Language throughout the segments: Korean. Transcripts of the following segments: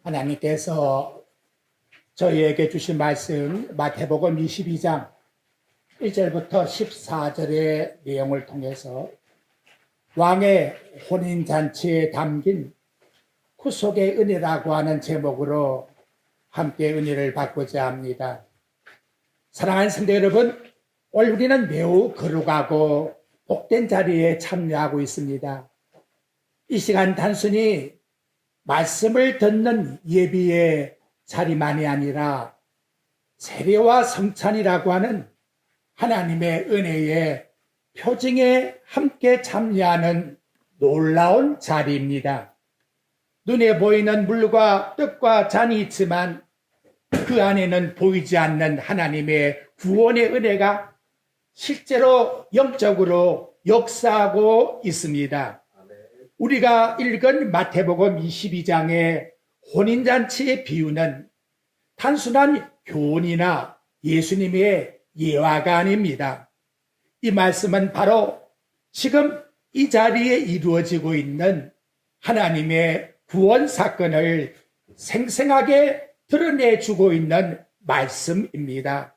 하나님께서 저희에게 주신 말씀 마태복음 22장 1절부터 14절의 내용을 통해서 왕의 혼인잔치에 담긴 구속의 은혜라고 하는 제목으로 함께 은혜를 받고자 합니다. 사랑하는 성도 여러분, 오늘 우리는 매우 거룩하고 복된 자리에 참여하고 있습니다. 이 시간 단순히 말씀을 듣는 예비의 자리만이 아니라 세례와 성찬이라고 하는 하나님의 은혜의 표징에 함께 참여하는 놀라운 자리입니다. 눈에 보이는 물과 떡과 잔이 있지만 그 안에는 보이지 않는 하나님의 구원의 은혜가 실제로 영적으로 역사하고 있습니다. 우리가 읽은 마태복음 22장의 혼인잔치의 비유는 단순한 교훈이나 예수님의 예화가 아닙니다. 이 말씀은 바로 지금 이 자리에 이루어지고 있는 하나님의 구원 사건을 생생하게 드러내주고 있는 말씀입니다.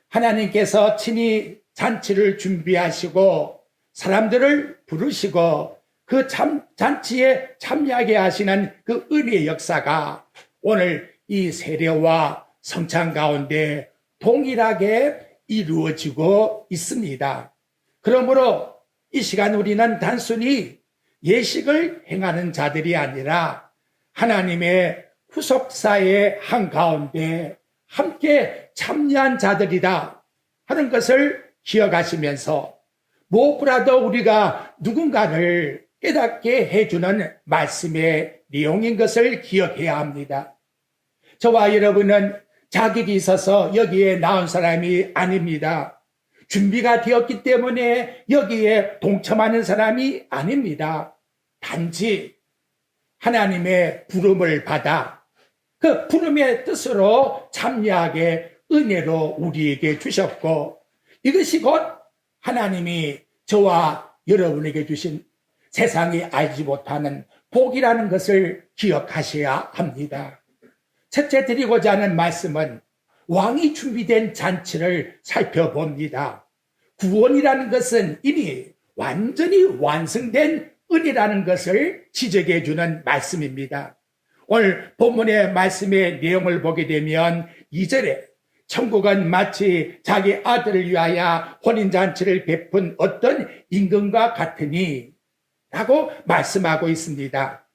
하나님께서 친히 잔치를 준비하시고 사람들을 부르시고 그 잔치에 참여하게 하시는 그 은혜의 역사가 오늘 이 세례와 성찬 가운데 동일하게 이루어지고 있습니다. 그러므로 이 시간 우리는 단순히 예식을 행하는 자들이 아니라 하나님의 후속사의 한가운데 함께 참여한 자들이다 하는 것을 기억하시면서 무엇보다도 우리가 누군가를 깨닫게 해주는 말씀의 내용인 것을 기억해야 합니다. 저와 여러분은 자격이 있어서 여기에 나온 사람이 아닙니다. 준비가 되었기 때문에 여기에 동참하는 사람이 아닙니다. 단지 하나님의 부름을 받아 그 부름의 뜻으로 참여하게 은혜로 우리에게 주셨고, 이것이 곧 하나님이 저와 여러분에게 주신 세상이 알지 못하는 복이라는 것을 기억하셔야 합니다. 첫째 드리고자 하는 말씀은 왕이 준비된 잔치를 살펴봅니다. 구원이라는 것은 이미 완전히 완성된 은혜라는 것을 지적해 주는 말씀입니다. 오늘 본문의 말씀의 내용을 보게 되면 2절에 천국은 마치 자기 아들을 위하여 혼인잔치를 베푼 어떤 임금과 같으니 라고 말씀하고 있습니다.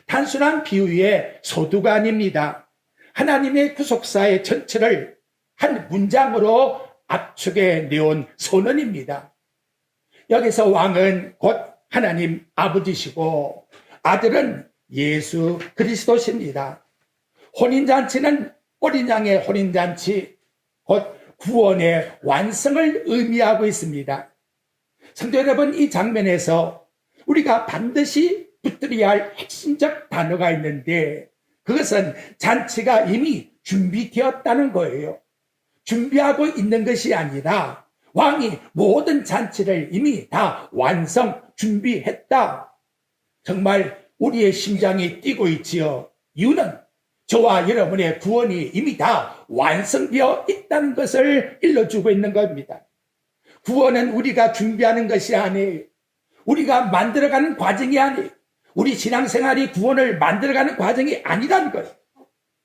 단순한 비유의 소두가 아닙니다. 하나님의 구속사의 전체를 한 문장으로 압축해 내온 선언입니다. 여기서 왕은 곧 하나님 아버지시고 아들은 예수 그리스도십니다. 혼인잔치는 어린 양의 혼인잔치, 곧 구원의 완성을 의미하고 있습니다. 성도 여러분, 이 장면에서 우리가 반드시 붙들어야 할 핵심적 단어가 있는데 그것은 잔치가 이미 준비되었다는 거예요. 준비하고 있는 것이 아니라 왕이 모든 잔치를 이미 다 완성, 준비했다. 정말 우리의 심장이 뛰고 있지요. 이유는 저와 여러분의 구원이 이미 다 완성되어 있다는 것을 일러주고 있는 겁니다. 구원은 우리가 준비하는 것이 아니에요. 우리가 만들어가는 과정이 아니에요. 우리 신앙생활이 구원을 만들어가는 과정이 아니라는 거예요.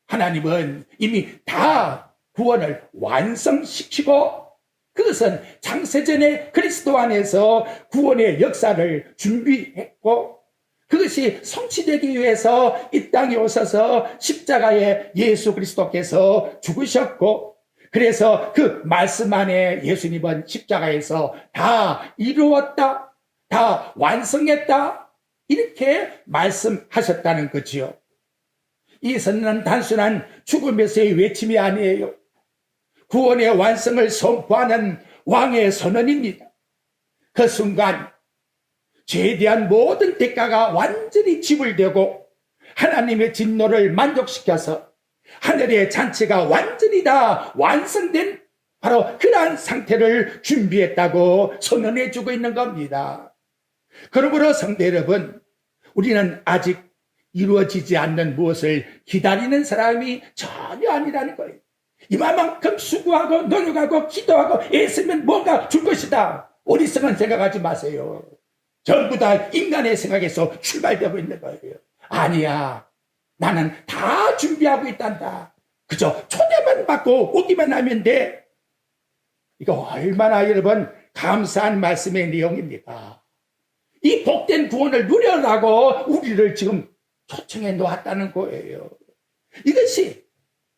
하나님은 이미 다 구원을 완성시키고 그것은 창세전에 그리스도 안에서 구원의 역사를 준비했고 그것이 성취되기 위해서 이 땅에 오셔서 십자가에 예수 그리스도께서 죽으셨고, 그래서 그 말씀 안에 예수님은 십자가에서 다 이루었다, 다 완성했다 이렇게 말씀하셨다는 거지요. 이 선언은 단순한 죽음에서의 외침이 아니에요. 구원의 완성을 선포하는 왕의 선언입니다. 그 순간 죄에 대한 모든 대가가 완전히 지불되고 하나님의 진노를 만족시켜서 하늘의 잔치가 완전히 다 완성된 바로 그러한 상태를 준비했다고 선언해 주고 있는 겁니다. 그러므로 성도 여러분, 우리는 아직 이루어지지 않는 무엇을 기다리는 사람이 전혀 아니라는 거예요. 이만큼 수고하고 노력하고 기도하고 애쓰면 뭔가 줄 것이다. 어리석은 생각하지 마세요. 전부 다 인간의 생각에서 출발되고 있는 거예요. 아니야. 나는 다 준비하고 있단다. 그저 초대만 받고 오기만 하면 돼. 이거 얼마나 여러분 감사한 말씀의 내용입니까? 이 복된 구원을 누려라고 우리를 지금 초청해 놓았다는 거예요. 이것이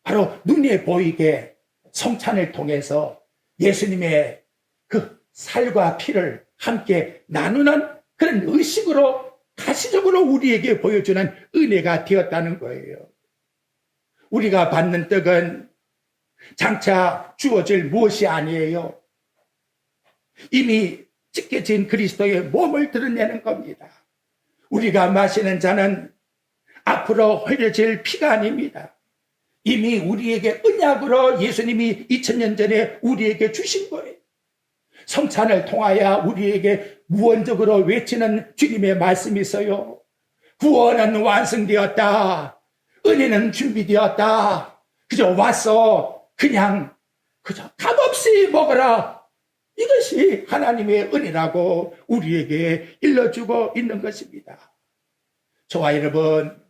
바로 눈에 보이게 성찬을 통해서 예수님의 그 살과 피를 함께 나누는 그런 의식으로 가시적으로 우리에게 보여주는 은혜가 되었다는 거예요. 우리가 받는 떡은 장차 주어질 무엇이 아니에요. 이미 찢겨진 그리스도의 몸을 드러내는 겁니다. 우리가 마시는 잔은 앞으로 흘려질 피가 아닙니다. 이미 우리에게 언약으로 예수님이 2000년 전에 우리에게 주신 거예요. 성찬을 통하여 우리에게 무언적으로 외치는 주님의 말씀이 있어요. 구원은 완성되었다. 은혜는 준비되었다. 그저 와서 그냥 그저 값없이 먹어라. 이것이 하나님의 은혜라고 우리에게 일러주고 있는 것입니다. 저와 여러분,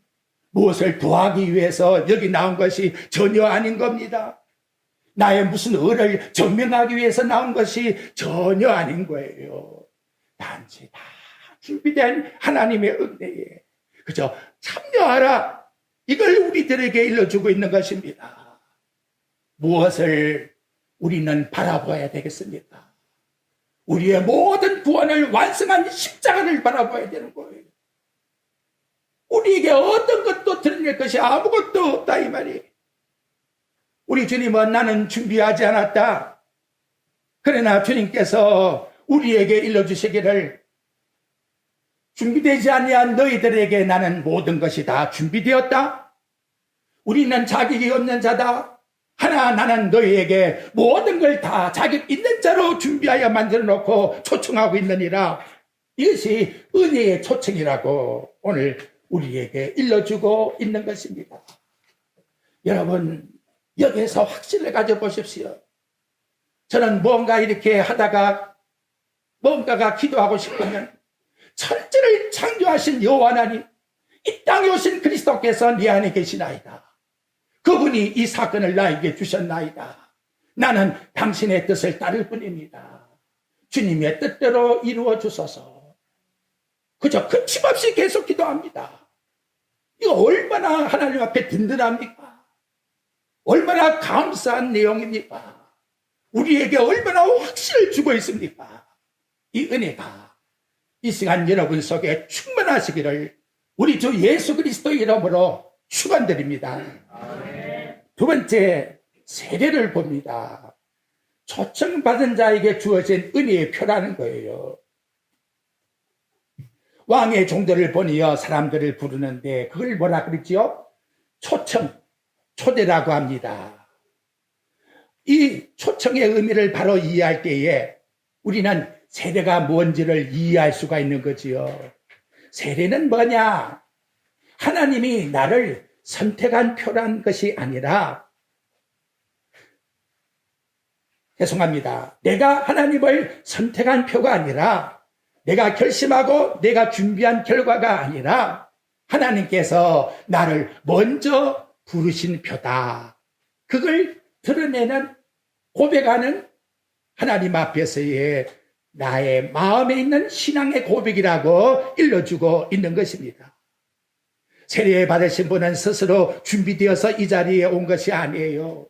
무엇을 도하기 위해서 여기 나온 것이 전혀 아닌 겁니다. 나의 무슨 의를 증명하기 위해서 나온 것이 전혀 아닌 거예요. 단지 다 준비된 하나님의 은혜에 그저 참여하라. 이걸 우리들에게 일러주고 있는 것입니다. 무엇을 우리는 바라봐야 되겠습니까? 우리의 모든 구원을 완성한 십자가를 바라봐야 되는 거예요. 우리에게 어떤 것도 드러낼 것이 아무것도 없다 이 말이에요. 우리 주님은 나는 준비하지 않았다. 그러나 주님께서 우리에게 일러주시기를 준비되지 아니한 너희들에게 나는 모든 것이 다 준비되었다. 우리는 자격이 없는 자다. 하나 나는 너희에게 모든 걸 다 자격 있는 자로 준비하여 만들어 놓고 초청하고 있느니라. 이것이 은혜의 초청이라고 오늘 우리에게 일러주고 있는 것입니다. 여러분, 여기에서 확신을 가져보십시오. 저는 뭔가 이렇게 하다가 뭔가가 기도하고 싶으면 천지를 창조하신 여호와 하나님, 이 땅에 오신 그리스도께서 내 안에 계시나이다. 그분이 이 사건을 나에게 주셨나이다. 나는 당신의 뜻을 따를 뿐입니다. 주님의 뜻대로 이루어 주소서. 그저 거침없이 계속 기도합니다. 이거 얼마나 하나님 앞에 든든합니까? 얼마나 감사한 내용입니까? 우리에게 얼마나 확신을 주고 있습니까? 이 은혜가 이 시간 여러분 속에 충만하시기를 우리 주 예수 그리스도의 이름으로 축원드립니다. 두 번째, 세례를 봅니다. 초청받은 자에게 주어진 은혜의 표라는 거예요. 왕의 종들을 보내어 사람들을 부르는데 그걸 뭐라 그러지요? 초청, 초대라고 합니다. 이 초청의 의미를 바로 이해할 때에 우리는 세례가 뭔지를 이해할 수가 있는 거지요. 세례는 뭐냐? 하나님이 나를 선택한 표란 것이 아니라, 죄송합니다. 내가 하나님을 선택한 표가 아니라, 내가 결심하고 내가 준비한 결과가 아니라 하나님께서 나를 먼저 부르신 표다. 그걸 드러내는, 고백하는 하나님 앞에서의 나의 마음에 있는 신앙의 고백이라고 일러주고 있는 것입니다. 세례 받으신 분은 스스로 준비되어서 이 자리에 온 것이 아니에요.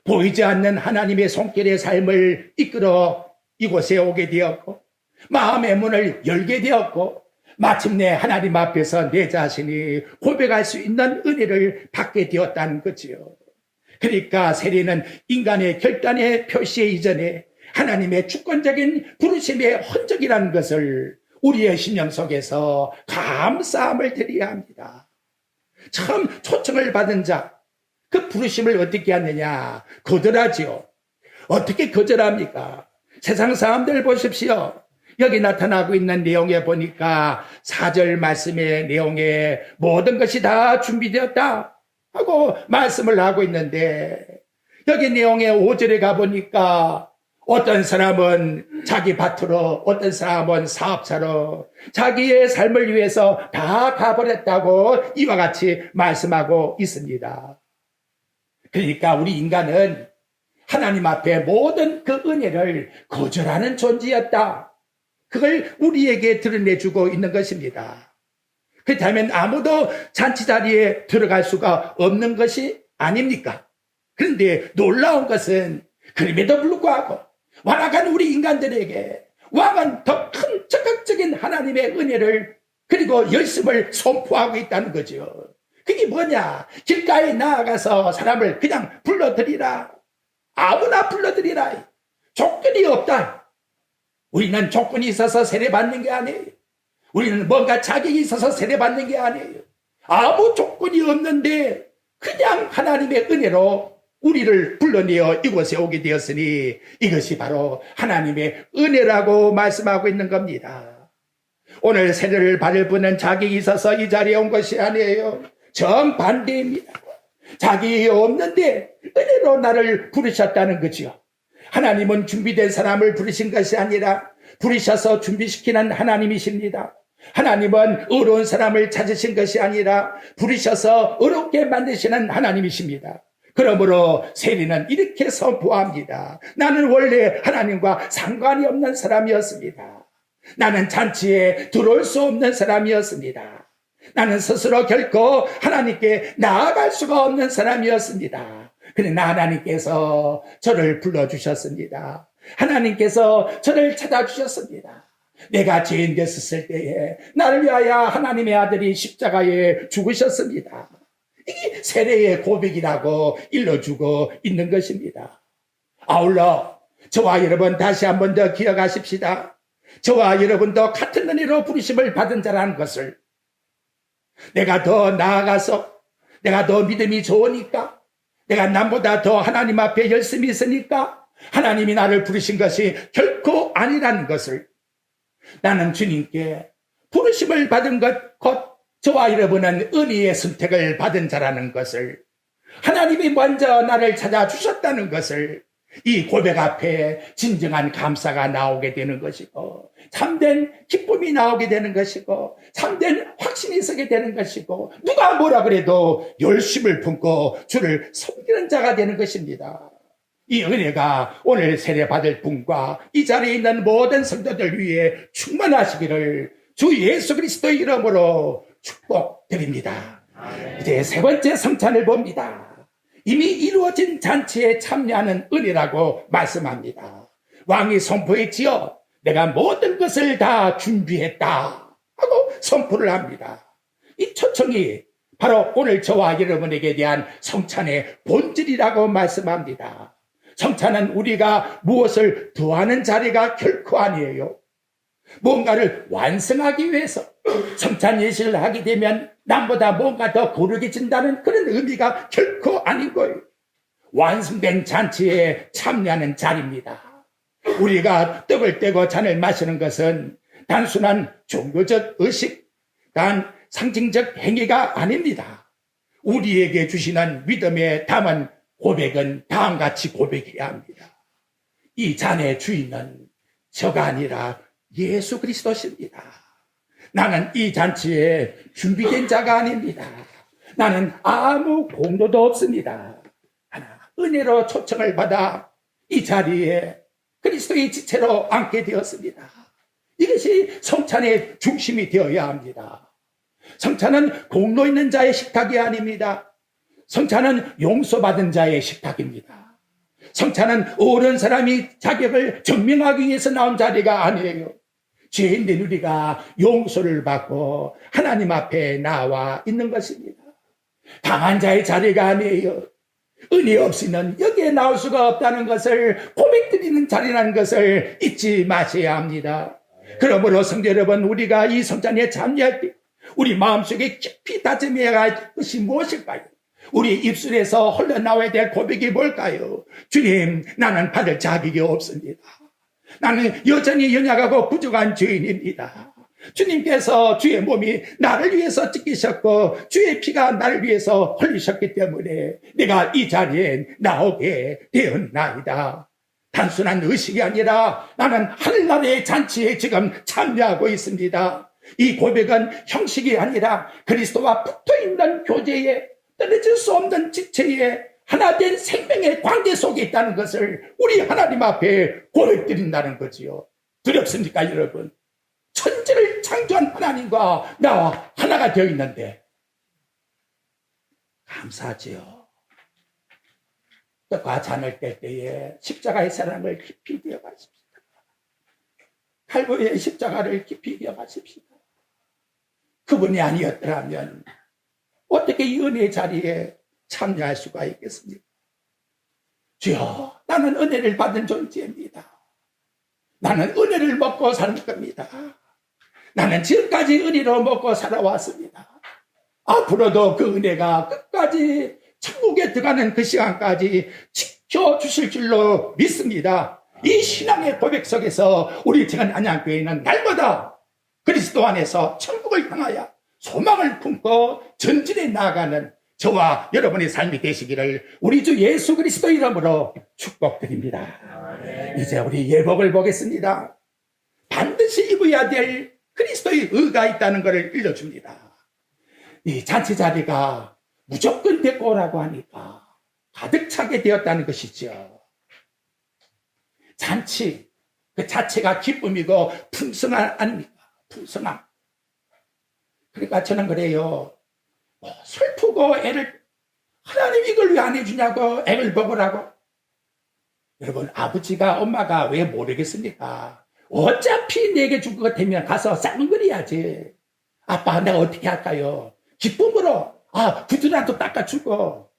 보이지 않는 하나님의 손길의 삶을 이끌어 이곳에 오게 되었고, 마음의 문을 열게 되었고, 마침내 하나님 앞에서 내 자신이 고백할 수 있는 은혜를 받게 되었다는 거지요. 그러니까 세례는 인간의 결단의 표시 이전에 하나님의 주권적인 부르심의 흔적이라는 것을 우리의 신령 속에서 감사함을 드려야 합니다. 처음 초청을 받은 자, 그 부르심을 어떻게 하느냐? 거절하지요. 어떻게 거절합니까? 세상 사람들 보십시오. 여기 나타나고 있는 내용에 보니까 4절 말씀의 내용에 모든 것이 다 준비되었다 하고 말씀을 하고 있는데, 여기 내용의 5절에 가보니까 어떤 사람은 자기 밭으로, 어떤 사람은 사업자로 자기의 삶을 위해서 다 가버렸다고 이와 같이 말씀하고 있습니다. 그러니까 우리 인간은 하나님 앞에 모든 그 은혜를 거절하는 존재였다. 그걸 우리에게 드러내주고 있는 것입니다. 그렇다면 아무도 잔치 자리에 들어갈 수가 없는 것이 아닙니까? 그런데 놀라운 것은 그럼에도 불구하고 완악한 우리 인간들에게 왕은 더 큰 적극적인 하나님의 은혜를 그리고 열심을 선포하고 있다는 거죠. 그게 뭐냐? 길가에 나아가서 사람을 그냥 불러들이라. 아무나 불러들이라. 조건이 없다. 우리는 조건이 있어서 세례받는 게 아니에요. 우리는 뭔가 자격이 있어서 세례받는 게 아니에요. 아무 조건이 없는데 그냥 하나님의 은혜로 우리를 불러내어 이곳에 오게 되었으니 이것이 바로 하나님의 은혜라고 말씀하고 있는 겁니다. 오늘 세례를 받을 분은 자격이 있어서 이 자리에 온 것이 아니에요. 정반대입니다. 자격이 없는데 은혜로 나를 부르셨다는 거지요. 하나님은 준비된 사람을 부르신 것이 아니라 부르셔서 준비시키는 하나님이십니다. 하나님은 어려운 사람을 찾으신 것이 아니라 부르셔서 어렵게 만드시는 하나님이십니다. 그러므로 세리는 이렇게 선포합니다. 나는 원래 하나님과 상관이 없는 사람이었습니다. 나는 잔치에 들어올 수 없는 사람이었습니다. 나는 스스로 결코 하나님께 나아갈 수가 없는 사람이었습니다. 그러나 하나님께서 저를 불러주셨습니다. 하나님께서 저를 찾아주셨습니다. 내가 죄인 됐었을 때에 나를 위하여 하나님의 아들이 십자가에 죽으셨습니다. 이게 세례의 고백이라고 일러주고 있는 것입니다. 아울러 저와 여러분 다시 한 번 더 기억하십시다. 저와 여러분도 같은 은혜로 부르심을 받은 자라는 것을, 내가 더 나아가서 내가 더 믿음이 좋으니까, 내가 남보다 더 하나님 앞에 열심히 있으니까 하나님이 나를 부르신 것이 결코 아니라는 것을, 나는 주님께 부르심을 받은 것, 곧 저와 여러분은 은혜의 선택을 받은 자라는 것을, 하나님이 먼저 나를 찾아주셨다는 것을, 이 고백 앞에 진정한 감사가 나오게 되는 것이고, 참된 기쁨이 나오게 되는 것이고, 참된 확신이 서게 되는 것이고, 누가 뭐라 그래도 열심을 품고 주를 섬기는 자가 되는 것입니다. 이 은혜가 오늘 세례 받을 분과 이 자리에 있는 모든 성도들 위해 충만하시기를 주 예수 그리스도의 이름으로 축복드립니다. 이제 세 번째 성찬을 봅니다. 이미 이루어진 잔치에 참여하는 은혜라고 말씀합니다. 왕이 선포했지요. 내가 모든 것을 다 준비했다 하고 선포를 합니다. 이 초청이 바로 오늘 저와 여러분에게 대한 성찬의 본질이라고 말씀합니다. 성찬은 우리가 무엇을 더하는 자리가 결코 아니에요. 뭔가를 완성하기 위해서 성찬 예식을 하게 되면 남보다 뭔가 더 고르게진다는 그런 의미가 결코 아닌 거예요. 완성된 잔치에 참여하는 자리입니다. 우리가 떡을 떼고 잔을 마시는 것은 단순한 종교적 의식, 단 상징적 행위가 아닙니다. 우리에게 주시는 믿음에 담은 고백은 다음같이 고백해야 합니다. 이 잔의 주인은 저가 아니라 예수 그리스도십니다. 나는 이 잔치에 준비된 자가 아닙니다. 나는 아무 공로도 없습니다. 하나 은혜로 초청을 받아 이 자리에 그리스도의 지체로 앉게 되었습니다. 이것이 성찬의 중심이 되어야 합니다. 성찬은 공로 있는 자의 식탁이 아닙니다. 성찬은 용서받은 자의 식탁입니다. 성찬은 옳은 사람이 자격을 증명하기 위해서 나온 자리가 아니에요. 죄인된 우리가 용서를 받고 하나님 앞에 나와 있는 것입니다. 강한 자의 자리가 아니에요. 은혜 없이는 여기에 나올 수가 없다는 것을 고백드리는 자리라는 것을 잊지 마셔야 합니다. 그러므로 성도 여러분, 우리가 이 성찬에 참여할 때 우리 마음속에 깊이 다짐해야 할 것이 무엇일까요? 우리 입술에서 흘러나와야 될 고백이 뭘까요? 주님, 나는 받을 자격이 없습니다. 나는 여전히 연약하고 부족한 죄인입니다. 주님께서 주의 몸이 나를 위해서 찢기셨고 주의 피가 나를 위해서 흘리셨기 때문에 내가 이 자리에 나오게 되었나이다. 단순한 의식이 아니라 나는 하늘나라의 잔치에 지금 참여하고 있습니다. 이 고백은 형식이 아니라 그리스도와 붙어있는 교제에 떨어질 수 없는 지체에 하나 된 생명의 관계 속에 있다는 것을 우리 하나님 앞에 고백드린다는 거지요. 두렵습니까 여러분? 천지를 창조한 하나님과 나와 하나가 되어 있는데 감사하지요. 떡과 잔을 뗄 때에 십자가의 사랑을 깊이 기억하십시다. 칼보의 십자가를 깊이 기억하십시다. 그분이 아니었더라면 어떻게 이 은혜의 자리에 참여할 수가 있겠습니까? 주여, 나는 은혜를 받은 존재입니다. 나는 은혜를 먹고 사는 겁니다. 나는 지금까지 은혜로 먹고 살아왔습니다. 앞으로도 그 은혜가 끝까지 천국에 들어가는 그 시간까지 지켜주실 줄로 믿습니다. 이 신앙의 고백 속에서 우리 지금 안양교회는 날마다 그리스도 안에서 천국을 향하여 소망을 품고 전진해 나아가는 저와 여러분의 삶이 되시기를 우리 주 예수 그리스도 이름으로 축복드립니다. 이제 우리 예복을 보겠습니다. 반드시 입어야 될 그리스도의 의가 있다는 것을 일러줍니다. 이 잔치 자리가 무조건 데리고 오라고 하니까 가득 차게 되었다는 것이죠. 잔치 그 자체가 기쁨이고 풍성함 아닙니까? 풍성함. 그러니까 저는 그래요. 슬프고 애를 하나님 이걸 왜 안 해주냐고 애를 먹으라고. 여러분 아버지가 엄마가 왜 모르겠습니까? 어차피 내게 줄 것 같으면 가서 쌍거려야지. 아빠 내가 어떻게 할까요? 기쁨으로 구두라도 닦아주고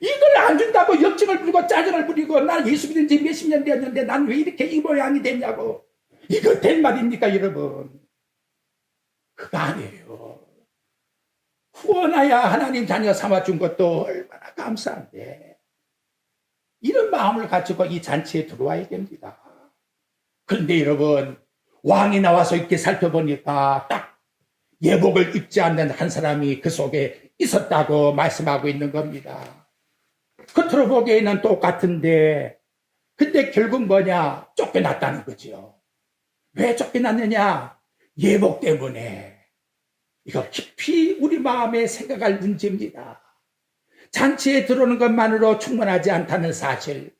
이걸 안 준다고 역증을 부리고 짜증을 부리고 난 예수 믿은 지 몇십 년 되었는데 난 왜 이렇게 이 모양이 됐냐고. 이거 된 말입니까 여러분? 그거 아니에요. 후원하여 하나님 자녀 삼아준 것도 얼마나 감사한데 이런 마음을 가지고 이 잔치에 들어와야 됩니다. 그런데 여러분 왕이 나와서 이렇게 살펴보니까 딱 예복을 입지 않는 한 사람이 그 속에 있었다고 말씀하고 있는 겁니다. 겉으로 보기에는 똑같은데 근데 결국 뭐냐? 쫓겨났다는 거죠. 왜 쫓겨났느냐? 예복 때문에. 이거 깊이 우리 마음에 생각할 문제입니다. 잔치에 들어오는 것만으로 충분하지 않다는 사실,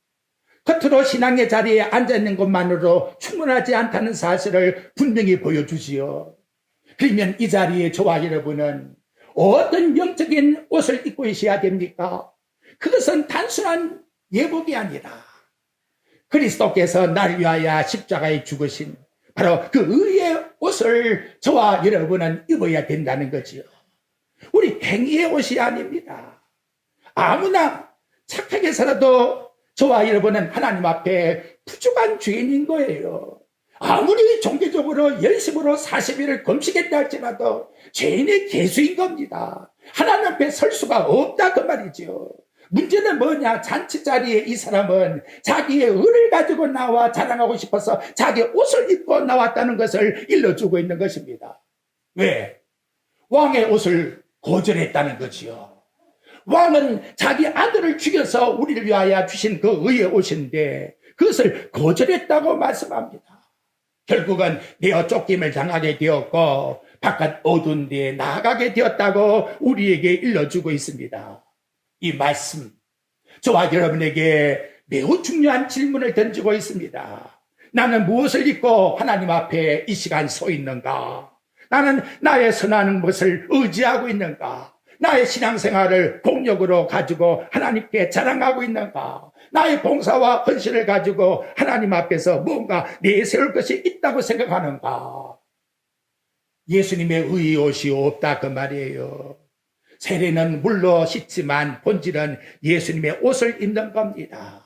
겉으로 신앙의 자리에 앉아있는 것만으로 충분하지 않다는 사실을 분명히 보여주지요. 그러면 이 자리에 저와 여러분은 어떤 영적인 옷을 입고 있어야 됩니까? 그것은 단순한 예복이 아니라 그리스도께서 나를 위하여 십자가에 죽으신 바로 그 의의 옷을 저와 여러분은 입어야 된다는 거지요. 우리 행위의 옷이 아닙니다. 아무나 착하게 살아도 저와 여러분은 하나님 앞에 부족한 죄인인 거예요. 아무리 종교적으로 열심으로 40일을 금식했다 할지라도 죄인의 개수인 겁니다. 하나님 앞에 설 수가 없다 그 말이죠. 문제는 뭐냐? 잔치 자리에 이 사람은 자기의 의를 가지고 나와 자랑하고 싶어서 자기 옷을 입고 나왔다는 것을 일러주고 있는 것입니다. 왜? 왕의 옷을 거절했다는 거지요. 왕은 자기 아들을 죽여서 우리를 위하여 주신 그 의의 옷인데 그것을 거절했다고 말씀합니다. 결국은 내어 쫓김을 당하게 되었고 바깥 어두운 데에 나가게 되었다고 우리에게 일러주고 있습니다. 이 말씀, 저와 여러분에게 매우 중요한 질문을 던지고 있습니다. 나는 무엇을 입고 하나님 앞에 이 시간 서 있는가? 나는 나의 선한 것을 의지하고 있는가? 나의 신앙생활을 공력으로 가지고 하나님께 자랑하고 있는가? 나의 봉사와 헌신을 가지고 하나님 앞에서 뭔가 내세울 것이 있다고 생각하는가? 예수님의 의의 옷이 없다 그 말이에요. 세례는 물로 씻지만 본질은 예수님의 옷을 입는 겁니다.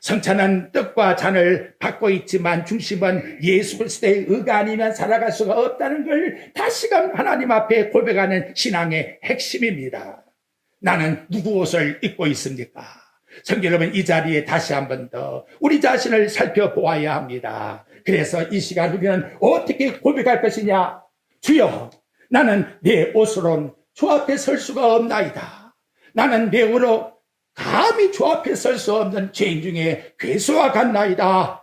성찬은 떡과 잔을 받고 있지만 중심은 예수 그리스도의 의가 아니면 살아갈 수가 없다는 걸 다시금 하나님 앞에 고백하는 신앙의 핵심입니다. 나는 누구 옷을 입고 있습니까? 성도 여러분, 이 자리에 다시 한 번 더 우리 자신을 살펴보아야 합니다. 그래서 이 시간 우리는 어떻게 고백할 것이냐? 주여, 나는 내 옷으론 주 앞에 설 수가 없나이다. 나는 내 옷으로 감히 주 앞에 설 수 없는 죄인 중에 괴수와 같나이다.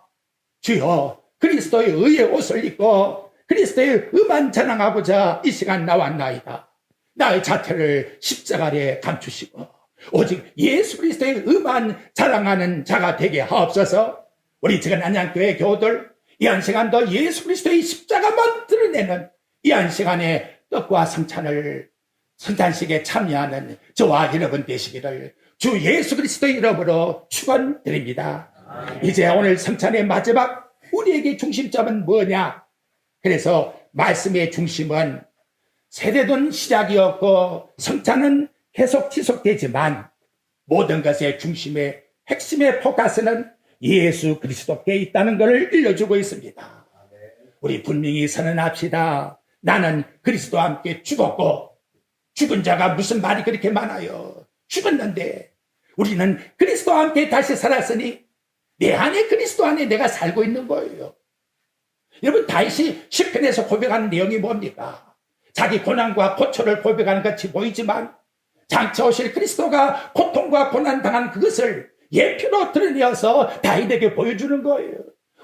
주여, 그리스도의 의의 옷을 입고 그리스도의 의만 자랑하고자 이 시간 나왔나이다. 나의 자태를 십자가 아래 감추시고 오직 예수 그리스도의 의만 자랑하는 자가 되게 하옵소서. 우리 지금 안양교회 교우들, 이 한 시간도 예수 그리스도의 십자가만 드러내는 이 한 시간에 떡과 성찬을 성탄식에 참여하는 저와 여러분 되시기를 주 예수 그리스도의 이름으로 축원드립니다. 이제 오늘 성찬의 마지막 우리에게 중심점은 뭐냐? 그래서 말씀의 중심은 세대든 시작이었고 성찬은 계속 지속되지만 모든 것의 중심의 핵심의 포커스는 예수 그리스도께 있다는 것을 일러주고 있습니다. 우리 분명히 선언합시다. 나는 그리스도와 함께 죽었고, 죽은 자가 무슨 말이 그렇게 많아요. 죽었는데 우리는 그리스도와 함께 다시 살았으니 내 안에 그리스도 안에 내가 살고 있는 거예요. 여러분, 다윗이 시편에서 고백하는 내용이 뭡니까? 자기 고난과 고초를 고백하는 것이 보이지만 장차 오실 그리스도가 고통과 고난 당한 그것을 예표로 드러내어서 다윗에게 보여주는 거예요.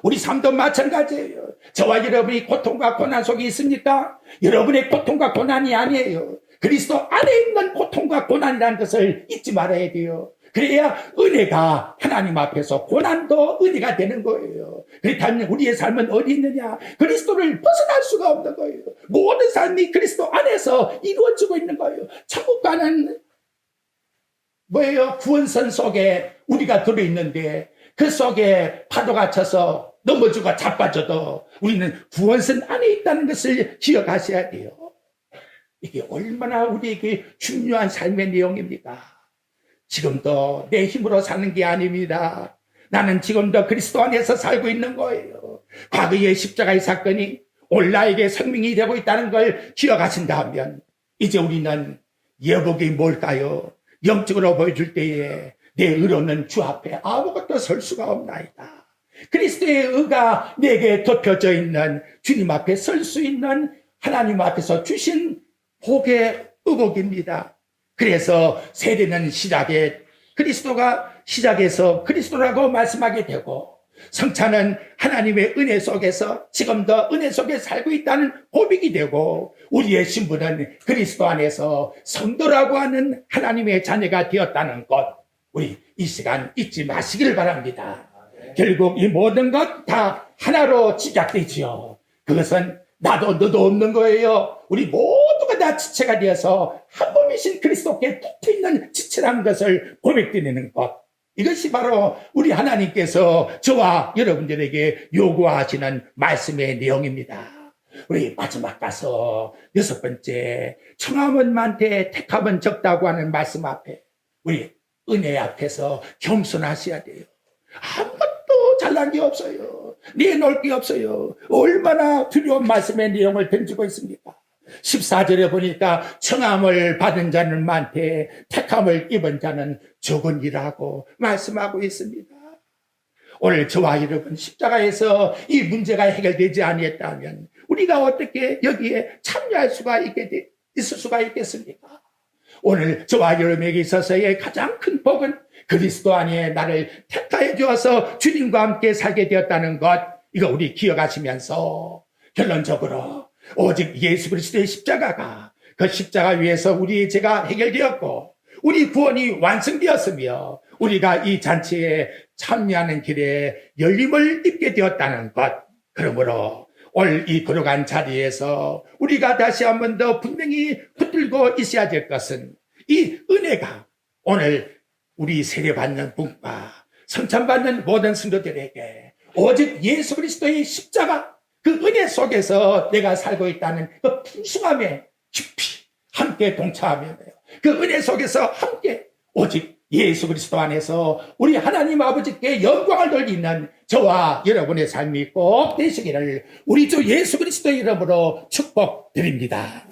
우리 삶도 마찬가지예요. 저와 여러분이 고통과 고난 속에 있습니까? 여러분의 고통과 고난이 아니에요. 그리스도 안에 있는 고통과 고난이라는 것을 잊지 말아야 돼요. 그래야 은혜가 하나님 앞에서 고난도 은혜가 되는 거예요. 그렇다면 우리의 삶은 어디 있느냐? 그리스도를 벗어날 수가 없는 거예요. 모든 삶이 그리스도 안에서 이루어지고 있는 거예요. 천국 가는 뭐예요? 구원선 속에 우리가 들어있는데 그 속에 파도가 쳐서 넘어지고 자빠져도 우리는 구원선 안에 있다는 것을 기억하셔야 돼요. 이게 얼마나 우리에게 중요한 삶의 내용입니까? 지금도 내 힘으로 사는 게 아닙니다. 나는 지금도 그리스도 안에서 살고 있는 거예요. 과거의 십자가의 사건이 오늘 나에게 생명이 되고 있다는 걸 기억하신다면 이제 우리는 예복이 뭘까요? 영적으로 보여줄 때에 내 의로는 주 앞에 아무것도 설 수가 없나이다. 그리스도의 의가 내게 덮여져 있는 주님 앞에 설 수 있는 하나님 앞에서 주신 복의 의복입니다. 그래서 세대는 시작에 그리스도가 시작해서 그리스도라고 말씀하게 되고 성찬은 하나님의 은혜 속에서 지금도 은혜 속에 살고 있다는 고백이 되고 우리의 신분은 그리스도 안에서 성도라고 하는 하나님의 자녀가 되었다는 것, 우리 이 시간 잊지 마시길 바랍니다. 결국 이 모든 것 다 하나로 집약되지요. 그것은 나도 너도 없는 거예요. 우리 모두가 다 지체가 되어서 한 몸이신 그리스도께 붙어있는 지체라는 것을 고백드리는 것, 이것이 바로 우리 하나님께서 저와 여러분들에게 요구하시는 말씀의 내용입니다. 우리 마지막 가서 6번째, 청함은 많되 택함은 적다고 하는 말씀 앞에 우리 은혜 앞에서 겸손하셔야 돼요. 아무것도 잘난 게 없어요. 내놓을 게 없어요. 얼마나 두려운 말씀의 내용을 던지고 있습니까? 14절에 보니까 청함을 받은 자는 많되 택함을 입은 자는 적으니라고 말씀하고 있습니다. 오늘 저와 여러분 십자가에서 이 문제가 해결되지 아니했다면 우리가 어떻게 여기에 참여할 수가 있을 수가 있겠습니까? 오늘 저와 여러분에게 있어서의 가장 큰 복은 그리스도 안에 나를 택하여 주어서 주님과 함께 살게 되었다는 것, 이거 우리 기억하시면서 결론적으로 오직 예수 그리스도의 십자가가, 그 십자가 위에서 우리의 죄가 해결되었고 우리 구원이 완성되었으며 우리가 이 잔치에 참여하는 길에 열림을 입게 되었다는 것, 그러므로 오늘 이 걸어간 자리에서 우리가 다시 한 번 더 분명히 붙들고 있어야 될 것은 이 은혜가 오늘 우리 세례받는 분과 성찬받는 모든 성도들에게 오직 예수 그리스도의 십자가, 그 은혜 속에서 내가 살고 있다는 그 풍성함에 깊이 함께 동참하며 그 은혜 속에서 함께 오직 예수 그리스도 안에서 우리 하나님 아버지께 영광을 돌리는 저와 여러분의 삶이 꼭 되시기를 우리 주 예수 그리스도의 이름으로 축복드립니다.